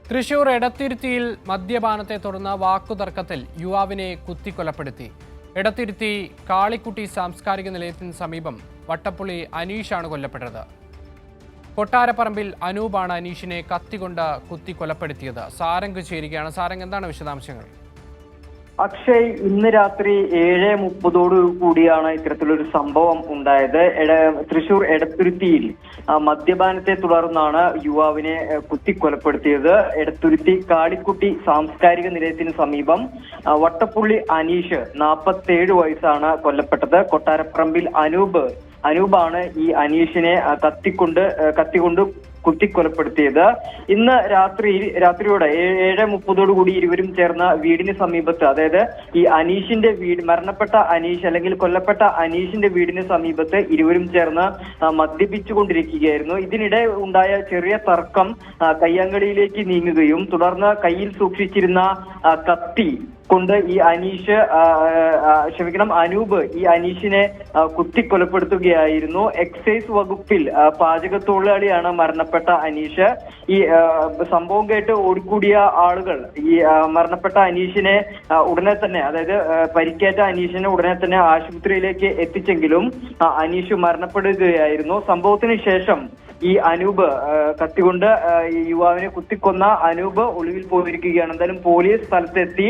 തൃശൂർ എടത്തിരുത്തിയിൽ മദ്യപാനത്തെ തുടർന്ന് വാക്കുതർക്കത്തിൽ യുവാവിനെ കുത്തിക്കൊലപ്പെടുത്തി. എടത്തിരുത്തി കാളിക്കുട്ടി സാംസ്കാരിക നിലയത്തിന് സമീപം വട്ടപ്പുള്ളി അനീഷാണ് കൊല്ലപ്പെട്ടത്. കൊട്ടാരപ്പറമ്പിൽ അനൂപാണ് അനീഷിനെ കത്തികൊണ്ട് കുത്തിക്കൊലപ്പെടുത്തിയത്. സാരംഗ് ചേരുകയാണ്. സാരംഗ്, എന്താണ് വിശദാംശങ്ങൾ? അക്ഷയ്, ഇന്ന് രാത്രി 7:30 കൂടിയാണ് ഇത്തരത്തിലൊരു സംഭവം ഉണ്ടായത്. തൃശൂർ എടത്തുരുത്തിയിൽ മദ്യപാനത്തെ തുടർന്നാണ് യുവാവിനെ കുത്തിക്കൊലപ്പെടുത്തിയത്. എടത്തുരുത്തി കാളിക്കുട്ടി സാംസ്കാരിക നിലയത്തിന് സമീപം വട്ടപ്പുള്ളി അനീഷ് 47 വയസ്സാണ് കൊല്ലപ്പെട്ടത്. കൊട്ടാരപ്പറമ്പിൽ അനൂപാണ് ഈ അനീഷിനെ കത്തിക്കൊണ്ട് കുത്തിക്കൊലപ്പെടുത്തിയത്. ഇന്ന് രാത്രിയോടെ 7:30 കൂടി ഇരുവരും ചേർന്ന വീടിന് സമീപത്ത്, അതായത് ഈ അനീഷിന്റെ വീട്, മരണപ്പെട്ട അനീഷ് അല്ലെങ്കിൽ കൊല്ലപ്പെട്ട അനീഷിന്റെ വീടിന് സമീപത്ത് ഇരുവരും ചേർന്ന് മദ്യപിച്ചുകൊണ്ടിരിക്കുകയായിരുന്നു. ഇതിനിടെ ഉണ്ടായ ചെറിയ തർക്കം കയ്യാങ്കളിയിലേക്ക് നീങ്ങുകയും തുടർന്ന് കയ്യിൽ സൂക്ഷിച്ചിരുന്ന കത്തി കൊണ്ട് ഈ അനൂപ് ഈ അനീഷിനെ കുത്തിക്കൊലപ്പെടുത്തുകയായിരുന്നു. എക്സൈസ് വകുപ്പിൽ പാചകത്തൊഴിലാളിയാണ് മരണപ്പെട്ട അനീഷ്. ഈ സംഭവം കേട്ട് ഓടിക്കൂടിയ ആളുകൾ ഈ മരണപ്പെട്ട അനീഷിനെ ഉടനെ തന്നെ, അതായത് പരിക്കേറ്റ അനീഷിനെ ഉടനെ തന്നെ ആശുപത്രിയിലേക്ക് എത്തിച്ചെങ്കിലും അനീഷ് മരണപ്പെടുകയായിരുന്നു. സംഭവത്തിന് ശേഷം ഈ അനൂപ് കത്തികൊണ്ട് യുവാവിനെ കുത്തിക്കൊന്ന അനൂപ് ഒളിവിൽ പോയിരിക്കുകയാണ്. എന്തായാലും പോലീസ് സ്ഥലത്തെത്തി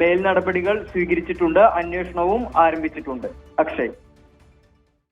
മേൽ നടപടികൾ സ്വീകരിച്ചിട്ടുണ്ട്. അന്വേഷണവും ആരംഭിച്ചിട്ടുണ്ട്. അക്ഷയ്.